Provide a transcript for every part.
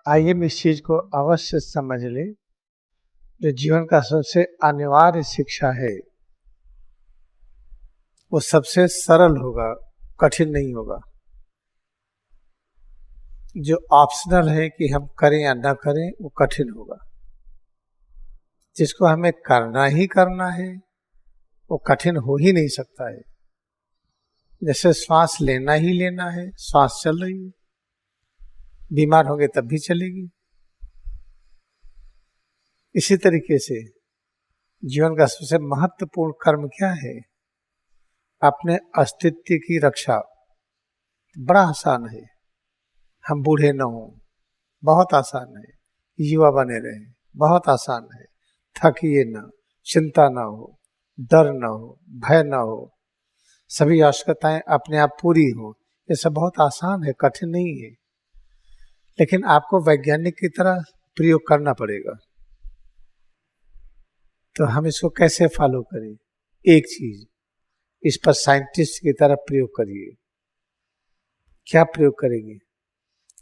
आइए हम इस चीज को अवश्य समझ लें। जो जीवन का सबसे अनिवार्य शिक्षा है वो सबसे सरल होगा, कठिन नहीं होगा। जो ऑप्शनल है कि हम करें या ना करें वो कठिन होगा। जिसको हमें करना ही करना है वो कठिन हो ही नहीं सकता है। जैसे श्वास लेना ही लेना है, श्वास चल रही है, बीमार होंगे तब भी चलेगी। इसी तरीके से जीवन का सबसे महत्वपूर्ण कर्म क्या है? अपने अस्तित्व की रक्षा। बड़ा आसान है। हम बूढ़े न हों, बहुत आसान है। युवा बने रहें, बहुत आसान है। थकिए न, चिंता न हो, डर न हो, भय न हो, सभी आवश्यकताएं अपने आप पूरी हो, ये सब बहुत आसान है, कठिन नहीं है। लेकिन आपको वैज्ञानिक की तरह प्रयोग करना पड़ेगा। तो हम इसको कैसे फॉलो करें? एक चीज, इस पर साइंटिस्ट की तरह प्रयोग करिए। क्या प्रयोग करेंगे?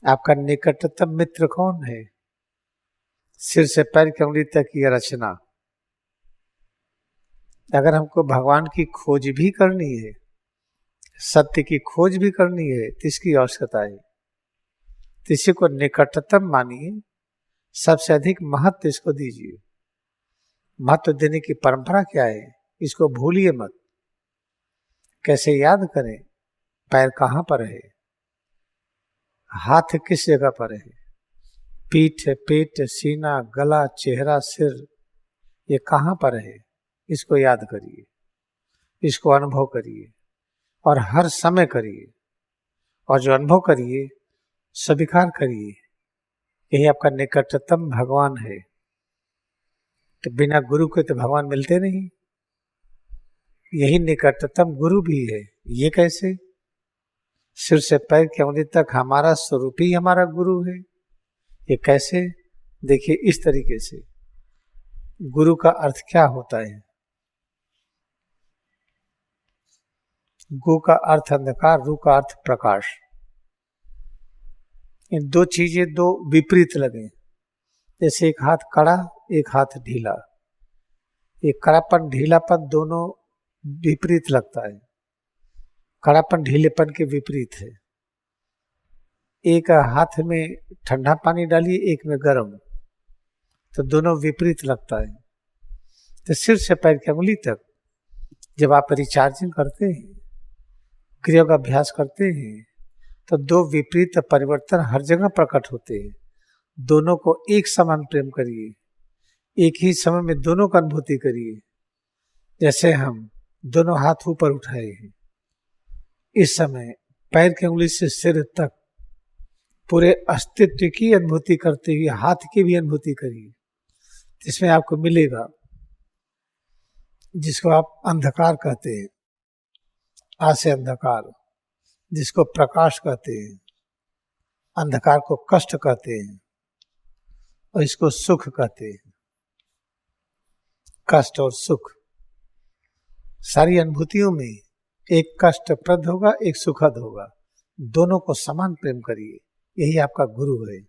आपका निकटतम मित्र कौन है? सिर से पैर की उंगली तक की रचना। अगर हमको भगवान की खोज भी करनी है, सत्य की खोज भी करनी है, तो इसकी आवश्यकता है। तो इसी को निकटतम मानिए, सबसे अधिक महत्व इसको दीजिए। महत्व देने की परंपरा क्या है? इसको भूलिए मत। कैसे याद करें? पैर कहाँ पर है? हाथ किस जगह पर है? पीठ, पेट, सीना, गला, चेहरा, सिर, ये कहाँ पर है? इसको याद करिए, इसको अनुभव करिए और हर समय करिए। और जो अनुभव करिए स्वीकार करिए, यही आपका निकटतम भगवान है। तो बिना गुरु के तो भगवान मिलते नहीं। यही निकटतम गुरु भी है। ये कैसे? सिर से पैर की उंगली तक हमारा स्वरूप ही हमारा गुरु है। ये कैसे? देखिए इस तरीके से। गुरु का अर्थ क्या होता है? गु का अर्थ अंधकार, रू का अर्थ प्रकाश। इन दो चीजें दो विपरीत लगे। जैसे एक हाथ कड़ा, एक हाथ ढीला। एक कड़ापन ढीलापन दोनों विपरीत लगता है। कड़ापन ढीलेपन के विपरीत है। एक हाथ में ठंडा पानी डालिए, एक में गर्म, तो दोनों विपरीत लगता है। तो सिर से पैर की उंगली तक जब आप रिचार्जिंग करते हैं, क्रिया का अभ्यास करते हैं, तो दो विपरीत परिवर्तन हर जगह प्रकट होते हैं। दोनों को एक समान प्रेम करिए, एक ही समय में दोनों का अनुभूति करिए। जैसे हम दोनों हाथ ऊपर उठाए हैं, इस समय पैर की उंगली से सिर तक पूरे अस्तित्व की अनुभूति करते हुए हाथ की भी अनुभूति करिए। इसमें आपको मिलेगा जिसको आप अंधकार कहते हैं, आ से अंधकार, जिसको प्रकाश कहते हैं, अंधकार को कष्ट कहते हैं और इसको सुख कहते हैं। कष्ट और सुख, सारी अनुभूतियों में एक कष्टप्रद होगा, एक सुखद होगा। दोनों को समान प्रेम करिए, यही आपका गुरु है।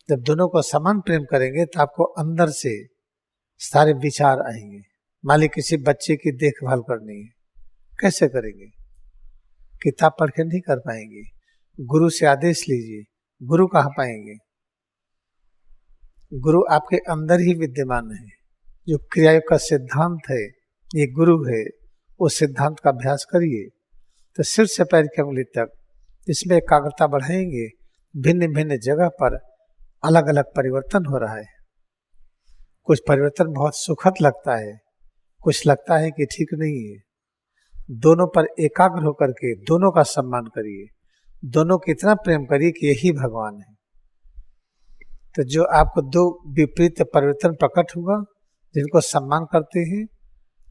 जब दोनों को समान प्रेम करेंगे तो आपको अंदर से सारे विचार आएंगे। मान ली किसी बच्चे की देखभाल करनी है, कैसे करेंगे? किताब पढ़ के नहीं कर पाएंगे। गुरु से आदेश लीजिए। गुरु कहाँ पाएंगे? गुरु आपके अंदर ही विद्यमान है। जो क्रियायोग का सिद्धांत है, ये गुरु है। उस सिद्धांत का अभ्यास करिए तो सिर से पैर की उंगली तक इसमें एकाग्रता बढ़ाएंगे। भिन्न भिन्न जगह पर अलग अलग परिवर्तन हो रहा है। कुछ परिवर्तन बहुत सुखद लगता है, कुछ लगता है कि ठीक नहीं है। दोनों पर एकाग्र होकर के दोनों का सम्मान करिए, दोनों को इतना प्रेम करिए कि यही भगवान है। तो जो आपको दो विपरीत परिवर्तन प्रकट हुआ, जिनको सम्मान करते हैं,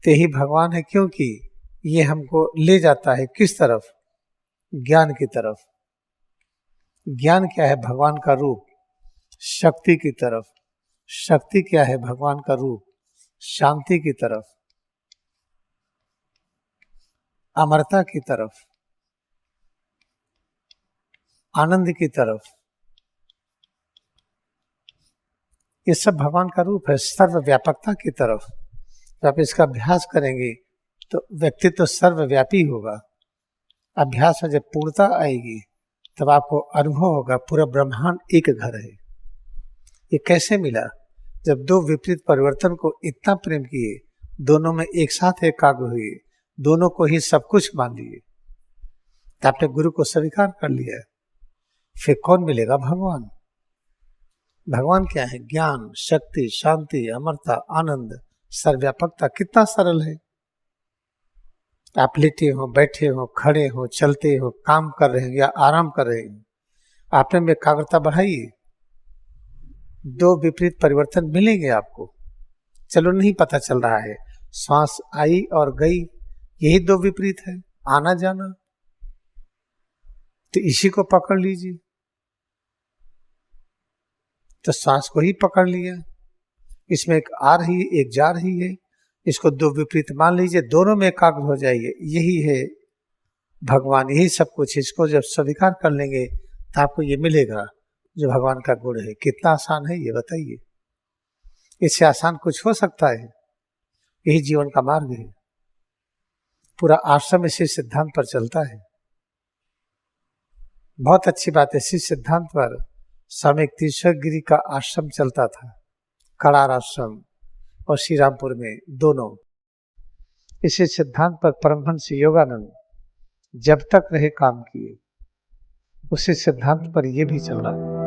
तो यही भगवान है। क्योंकि ये हमको ले जाता है किस तरफ? ज्ञान की तरफ। ज्ञान क्या है? भगवान का रूप। शक्ति की तरफ। शक्ति क्या है? भगवान का रूप। शांति की तरफ, अमरता की तरफ, आनंद की तरफ। ये सब भगवान का रूप है सर्वव्यापकता की तरफ। जब आप इसका अभ्यास करेंगे तो व्यक्तित्व तो सर्वव्यापी होगा। अभ्यास में जब पूर्णता आएगी तब आपको अनुभव होगा पूरा ब्रह्मांड एक घर है। ये कैसे मिला? जब दो विपरीत परिवर्तन को इतना प्रेम किए, दोनों में एक साथ एकाग्र हुए, दोनों को ही सब कुछ मान लिए, तो आपने गुरु को स्वीकार कर लिया। फिर कौन मिलेगा? भगवान। भगवान क्या है? ज्ञान, शक्ति, शांति, अमरता, आनंद, सर्वव्यापकता। कितना सरल है। आप लेटे हो, बैठे हो, खड़े हो, चलते हो, काम कर रहे हो या आराम कर रहे हो, आपने में एकाग्रता बढ़ाइए, दो विपरीत परिवर्तन मिलेंगे आपको। चलो नहीं पता चल रहा है, श्वास आई और गई, यही दो विपरीत है, आना जाना। तो इसी को पकड़ लीजिए। तो श्वास को ही पकड़ लिया, इसमें एक आ रही है, एक जा रही है, इसको दो विपरीत मान लीजिए, दोनों में एकाग्र हो जाइए। यही है भगवान, यही सब कुछ। इसको जब स्वीकार कर लेंगे तो आपको ये मिलेगा जो भगवान का गुण है। कितना आसान है ये बताइए। इससे आसान कुछ हो सकता है? यही जीवन का मार्ग है। पूरा आश्रम इसी सिद्धांत पर चलता है। बहुत अच्छी बात है, इसी सिद्धांत पर स्वामी तीर्थेश्वर गिरी का आश्रम चलता था, कड़ार आश्रम और श्री रामपुर में, दोनों इसी सिद्धांत पर परमहंस योगानंद जब तक रहे काम किए। उसी सिद्धांत पर यह भी चल रहा है।